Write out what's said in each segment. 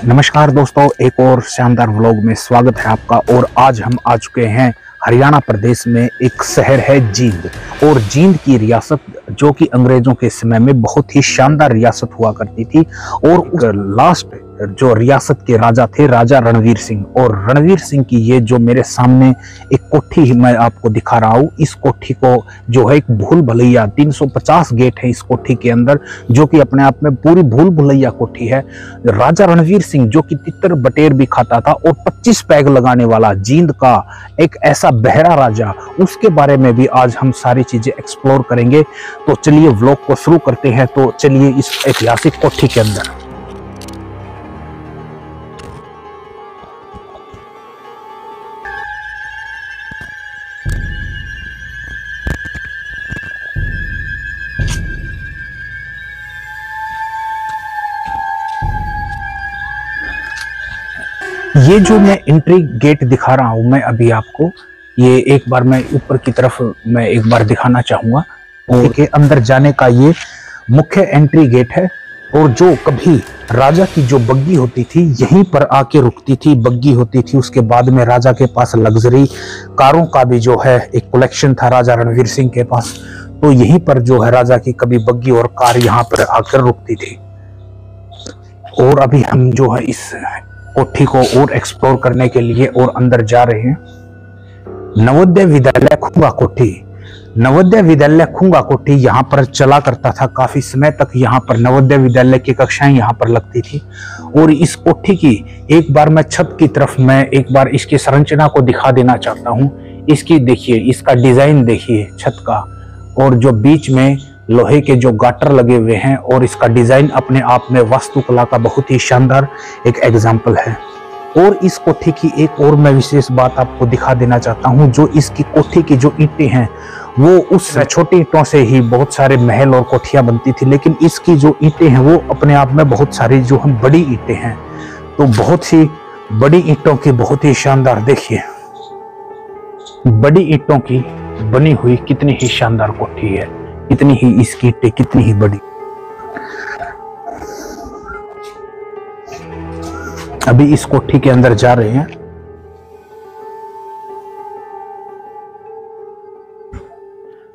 नमस्कार दोस्तों, एक और शानदार व्लॉग में स्वागत है आपका। और आज हम आ चुके हैं हरियाणा प्रदेश में। एक शहर है जींद, और जींद की रियासत जो कि अंग्रेजों के समय में बहुत ही शानदार रियासत हुआ करती थी। और लास्ट जो रियासत के राजा थे राजा रणवीर सिंह, और रणवीर सिंह की ये जो मेरे सामने एक कोठी मैं आपको दिखा रहा हूँ, इस कोठी को जो है एक भूल भुलैया 350 गेट है इस कोठी के अंदर, जो कि अपने आप में पूरी भूल भुलैया कोठी है। राजा रणवीर सिंह जो कि तितर बटेर भी खाता था और 25 पैग लगाने वाला जींद का एक ऐसा बहरा राजा, उसके बारे में भी आज हम सारी चीजें एक्सप्लोर करेंगे। तो चलिए व्लॉग को शुरू करते हैं। तो चलिए इस ऐतिहासिक कोठी के अंदर। ये जो मैं एंट्री गेट दिखा रहा हूं मैं अभी आपको, ये एक बार मैं ऊपर की तरफ मैं एक बार दिखाना चाहूंगा। और के अंदर जाने का ये मुख्य एंट्री गेट है। और जो कभी राजा की जो बग्गी होती थी यहीं पर आके रुकती थी, बग्गी होती थी। उसके बाद में राजा के पास लग्जरी कारों का भी जो है एक कलेक्शन था राजा रणवीर सिंह के पास। तो यहीं पर जो है राजा की कभी बग्गी और कार यहाँ पर आकर रुकती थी। और अभी हम जो है इस कोठी को और एक्सप्लोर करने के लिए और अंदर जा रहे हैं। नवोदय विद्यालय खुंगा कोठी, नवोदय विद्यालय खुंगा कोठी यहाँ पर चला करता था। काफी समय तक यहाँ पर नवोदय विद्यालय की कक्षाएं यहाँ पर लगती थी। और इस कोठी की एक बार मैं छत की तरफ मैं एक बार इसकी संरचना को दिखा देना चाहता हूँ। इसकी देखिए, इसका डिजाइन देखिए छत का, और जो बीच में लोहे के जो गाटर लगे हुए हैं, और इसका डिजाइन अपने आप में वास्तुकला का बहुत ही शानदार एक एग्जाम्पल है। और इस कोठी की एक और मैं विशेष बात आपको दिखा देना चाहता हूं। जो इसकी कोठी की जो ईंटें हैं वो उस छोटी ईंटों से ही बहुत सारे महल और कोठियां बनती थी, लेकिन इसकी जो ईंटें हैं वो अपने आप में बहुत सारी जो हम बड़ी ईंटें हैं, तो बहुत ही बड़ी ईंटों की बहुत ही शानदार, देखिए बड़ी ईंटों की बनी हुई कितनी ही शानदार कोठी है, कितनी ही इसकी ईंटें कितनी ही बड़ी। अभी इस कोठी के अंदर जा रहे हैं।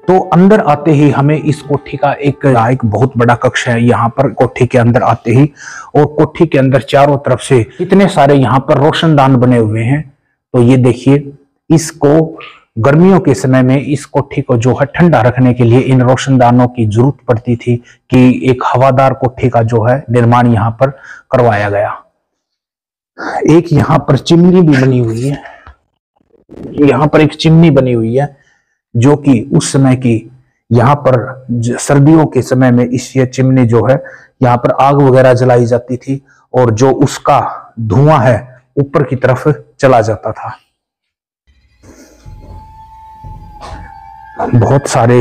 तो अंदर आते ही हमें इस कोठी का एक बहुत बड़ा कक्ष है यहाँ पर कोठी के अंदर आते ही। और कोठी के अंदर चारों तरफ से कितने सारे यहाँ पर रोशनदान बने हुए हैं। तो ये देखिए, इसको गर्मियों के समय में इस कोठी को जो है ठंडा रखने के लिए इन रोशनदानों की जरूरत पड़ती थी कि एक हवादार कोठी का जो है निर्माण यहाँ पर करवाया गया। एक यहाँ पर चिमनी भी बनी हुई है, यहाँ पर एक चिमनी बनी हुई है जो कि उस समय की यहाँ पर सर्दियों के समय में इस ये चिमनी जो है यहाँ पर आग वगैरह जलाई जाती थी, और जो उसका धुआं है ऊपर की तरफ चला जाता था। बहुत सारे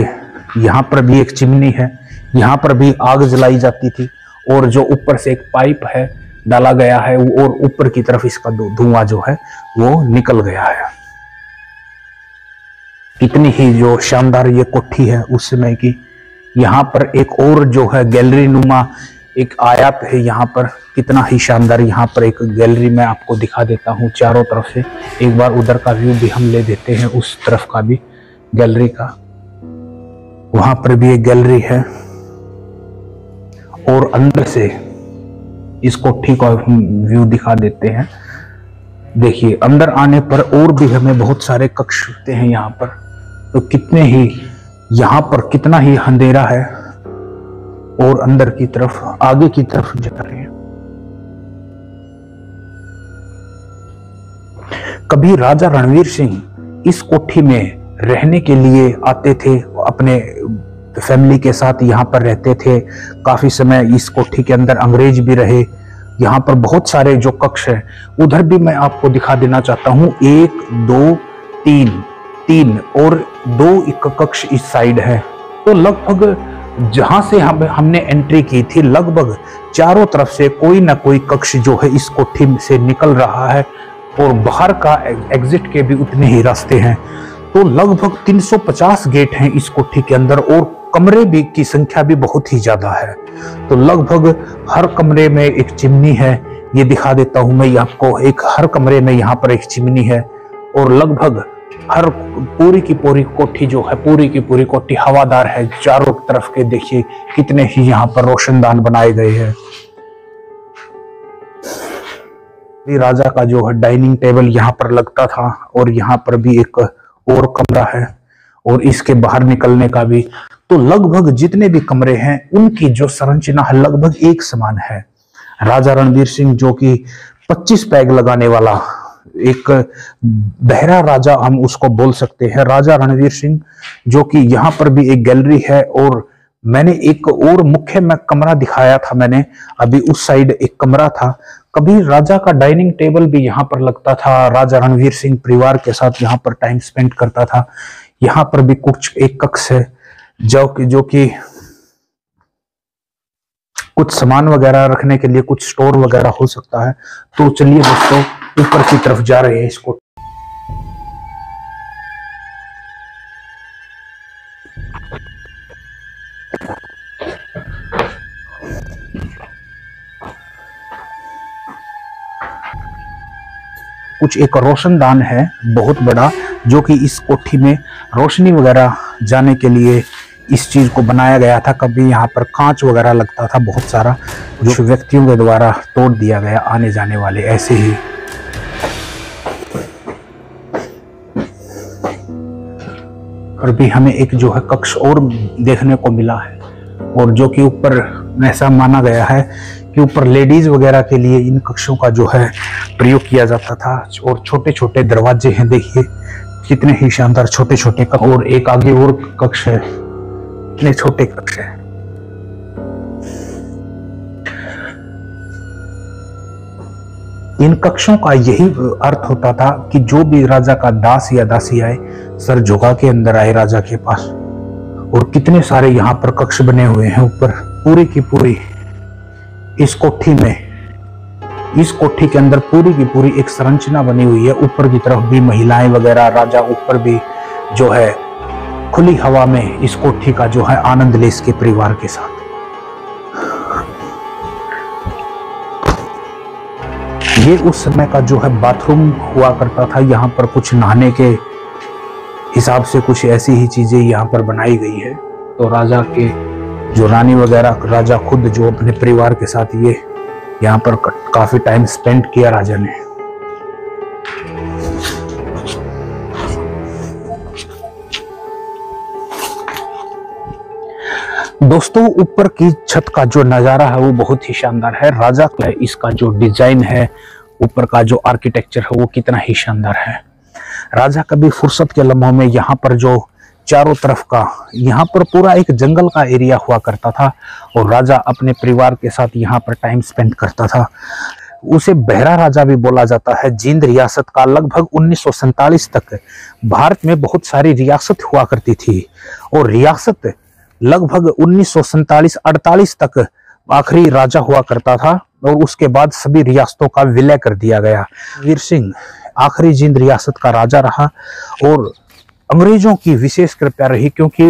यहाँ पर भी एक चिमनी है, यहाँ पर भी आग जलाई जाती थी, और जो ऊपर से एक पाइप है डाला गया है, और ऊपर की तरफ इसका धुआं जो है वो निकल गया है। कितनी ही जो शानदार ये कोठी है उस समय की। यहाँ पर एक और जो है गैलरी नुमा एक आयात है यहाँ पर, कितना ही शानदार। यहाँ पर एक गैलरी मैं आपको दिखा देता हूँ चारों तरफ से। एक बार उधर का व्यू भी हम ले देते हैं, उस तरफ का भी गैलरी का, वहां पर भी एक गैलरी है। और अंदर से इस कोठी का व्यू दिखा देते हैं। देखिए अंदर आने पर और भी हमें बहुत सारे कक्ष होते हैं यहाँ पर। तो कितने ही यहाँ पर कितना ही अंधेरा है। और अंदर की तरफ आगे की तरफ जा रहे हैं। कभी राजा रणवीर सिंह इस कोठी में रहने के लिए आते थे, अपने फैमिली के साथ यहाँ पर रहते थे। काफी समय इस कोठी के अंदर अंग्रेज भी रहे। यहाँ पर बहुत सारे जो कक्ष है उधर भी मैं आपको दिखा देना चाहता हूँ। 1 2 3 और 2 कक्ष इस साइड है। तो लगभग जहां से हमने एंट्री की थी, लगभग चारों तरफ से कोई ना कोई कक्ष जो है इस कोठी से निकल रहा है, और बाहर का एग्जिट के भी उतने ही रास्ते हैं। तो लगभग 350 गेट हैं इस कोठी के अंदर, और कमरे भी की संख्या भी बहुत ही ज्यादा है। तो लगभग हर कमरे में एक चिमनी है। ये दिखा देता हूं मैं आपको। एक हर कमरे में यहाँ पर एक चिमनी है और लगभग हर पूरी की पूरी कोठी जो है, पूरी की पूरी कोठी हवादार है। चारों तरफ के देखिए कितने ही यहाँ पर रोशनदान बनाए गए हैं। राजा का जो है डाइनिंग टेबल यहाँ पर लगता था और यहाँ पर भी एक और कमरा है और इसके बाहर निकलने का भी। तो लगभग जितने भी कमरे हैं उनकी जो संरचना है लगभग एक समान है। राजा रणवीर सिंह जो कि 25 पैग लगाने वाला एक बहरा राजा हम उसको बोल सकते हैं, राजा रणवीर सिंह, जो कि यहाँ पर भी एक गैलरी है। और मैंने एक और मुख्य में कमरा दिखाया था मैंने अभी, उस साइड एक कमरा था। कभी राजा का डाइनिंग टेबल भी यहाँ पर लगता था। राजा रणवीर सिंह परिवार के साथ यहाँ पर टाइम स्पेंड करता था। यहाँ पर भी कुछ एक कक्ष है जो कि कुछ सामान वगैरह रखने के लिए, कुछ स्टोर वगैरह हो सकता है। तो चलिए दोस्तों ऊपर की तरफ जा रहे हैं इसको। कुछ एक रोशनदान है बहुत बड़ा, जो कि इस कोठी में रोशनी वगैरह जाने के लिए इस चीज को बनाया गया था। कभी यहाँ पर कांच वगैरह लगता था बहुत सारा, जो व्यक्तियों के द्वारा तोड़ दिया गया आने जाने वाले ऐसे ही। और भी हमें एक जो है कक्ष और देखने को मिला है, और जो कि ऊपर ऐसा माना गया है कि ऊपर लेडीज वगैरह के लिए इन कक्षों का जो है प्रयोग किया जाता था। और छोटे छोटे दरवाजे हैं, देखिए कितने ही शानदार छोटे छोटे कक्ष। और एक आगे और कक्ष है, इतने छोटे कक्ष है। इन कक्षों का यही अर्थ होता था कि जो भी राजा का दास या दासी आए, सर झुका के अंदर आए राजा के पास। और कितने सारे यहाँ पर कक्ष बने हुए हैं ऊपर, पूरी की पूरी इस कोठी में, इस कोठी के अंदर पूरी की पूरी एक संरचना बनी हुई है। ऊपर की तरफ भी महिलाएं वगैरह, राजा ऊपर भी जो है खुली हवा में इस कोठी का जो है आनंद ले इसके परिवार के साथ। ये उस समय का जो है बाथरूम हुआ करता था। यहाँ पर कुछ नहाने के हिसाब से कुछ ऐसी ही चीजें यहाँ पर बनाई गई है। तो राजा के जो रानी वगैरह, राजा खुद जो अपने परिवार के साथ ये यहाँ पर काफी टाइम स्पेंड किया राजा ने। दोस्तों ऊपर की छत का जो नजारा है वो बहुत ही शानदार है। राजा का इसका जो डिजाइन है, ऊपर का जो आर्किटेक्चर है वो कितना ही शानदार है। राजा कभी फुर्सत के लम्हों में यहाँ पर जो चारों तरफ का, यहाँ पर पूरा एक जंगल का एरिया हुआ करता था और राजा अपने परिवार के साथ यहाँ पर टाइम स्पेंड करता था। उसे बहरा राजा भी बोला जाता है। जींद रियासत का लगभग 1947 तक भारत में बहुत सारी रियासत हुआ करती थी और रियासत लगभग 1947-48 तक आखिरी राजा हुआ करता था और उसके बाद सभी रियासतों का विलय कर दिया गया। वीर सिंह आखिरी जींद रियासत का राजा रहा और अंग्रेजों की विशेष कृपा रही, क्योंकि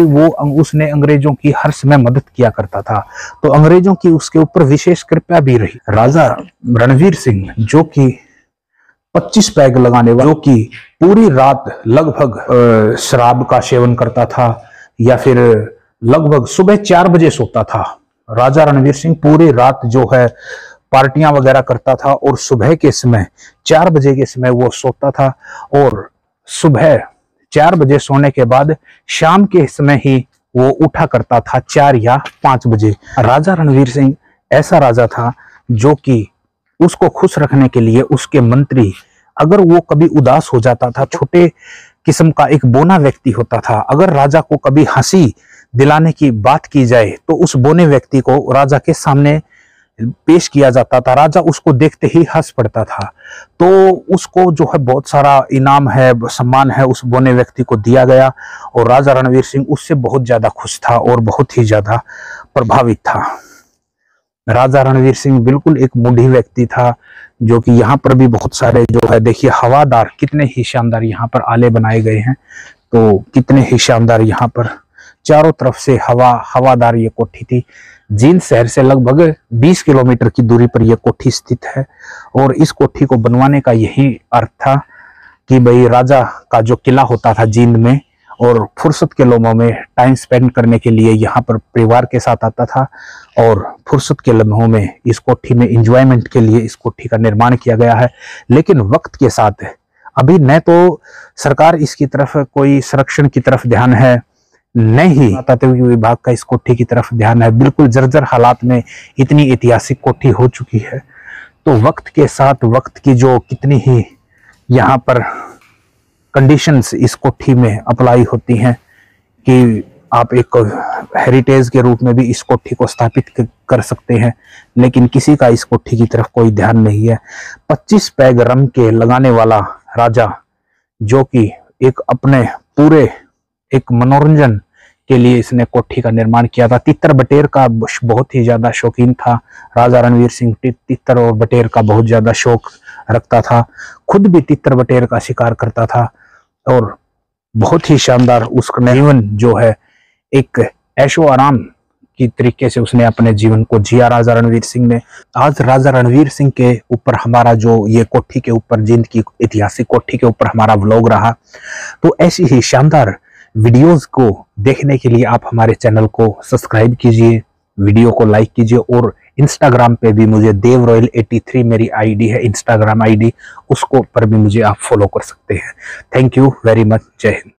उसने अंग्रेजों की हर समय मदद किया करता था, तो अंग्रेजों की उसके ऊपर विशेष कृपा भी रही। राजा रणवीर सिंह जो कि 25 पैग लगाने वाला, जो कि पूरी रात लगभग शराब का सेवन करता था या फिर लगभग सुबह 4 बजे सोता था। राजा रणवीर सिंह पूरी रात जो है पार्टियां वगैरह करता था और सुबह के समय 4 बजे के समय वो सोता था और सुबह 4 बजे सोने के बाद शाम के समय ही वो उठा करता था 4 या 5 बजे। राजा रणवीर सिंह ऐसा राजा था जो कि उसको खुश रखने के लिए उसके मंत्री, अगर वो कभी उदास हो जाता था, छोटे किस्म का एक बोना व्यक्ति होता था, अगर राजा को कभी हंसी दिलाने की बात की जाए तो उस बोने व्यक्ति को राजा के सामने पेश किया जाता था। राजा उसको देखते ही हंस पड़ता था, तो उसको जो है बहुत सारा इनाम है, सम्मान है उस बोने व्यक्ति को दिया गया और राजा रणवीर सिंह उससे बहुत ज्यादा खुश था और बहुत ही ज्यादा प्रभावित था। राजा रणवीर सिंह बिल्कुल एक मूढ़ी व्यक्ति था, जो कि यहाँ पर भी बहुत सारे जो है देखिए हवादार, कितने ही शानदार यहाँ पर आले बनाए गए हैं। तो कितने ही शानदार यहाँ पर चारों तरफ से हवादार ये कोठी थी। जींद शहर से लगभग 20 किलोमीटर की दूरी पर यह कोठी स्थित है। और इस कोठी को बनवाने का यही अर्थ था कि भाई राजा का जो किला होता था जींद में, और फुर्सत के लम्हों में टाइम स्पेंड करने के लिए यहाँ पर परिवार के साथ आता था, और फुर्सत के लम्हों में इस कोठी में एंजॉयमेंट के लिए इस कोठी का निर्माण किया गया है। लेकिन वक्त के साथ अभी न तो सरकार इसकी तरफ कोई संरक्षण की तरफ ध्यान है, न ही पुरातत्व विभाग का इस कोठी की तरफ ध्यान है। बिल्कुल जर्जर हालात में इतनी ऐतिहासिक कोठी हो चुकी है। तो वक्त के साथ वक्त की जो कितनी ही यहाँ पर कंडीशंस इस कोठी में अप्लाई होती हैं कि आप एक हेरिटेज के रूप में भी इस कोठी को स्थापित कर सकते हैं, लेकिन किसी का इस कोठी की तरफ कोई ध्यान नहीं है। 25 पैग रम के लगाने वाला राजा, जो कि एक अपने पूरे एक मनोरंजन के लिए इसने कोठी का निर्माण किया था। तितर बटेर का बहुत ही ज्यादा शौकीन था राजा रणवीर सिंह। तितर और बटेर का बहुत ज्यादा शौक रखता था, खुद भी तितर बटेर का शिकार करता था, और बहुत ही शानदार उसका जीवन जो है एक ऐशो आराम की तरीके से उसने अपने जीवन को जिया राजा रणवीर सिंह ने। आज राजा रणवीर सिंह के ऊपर हमारा जो ये कोठी के ऊपर, जींद की ऐतिहासिक कोठी के ऊपर हमारा व्लॉग रहा। तो ऐसी ही शानदार वीडियोस को देखने के लिए आप हमारे चैनल को सब्सक्राइब कीजिए, वीडियो को लाइक कीजिए, और इंस्टाग्राम पे भी मुझे देव रॉयल 83 मेरी आईडी है, इंस्टाग्राम आईडी, उसको पर भी मुझे आप फॉलो कर सकते हैं। Thank you very much. जय हिंद।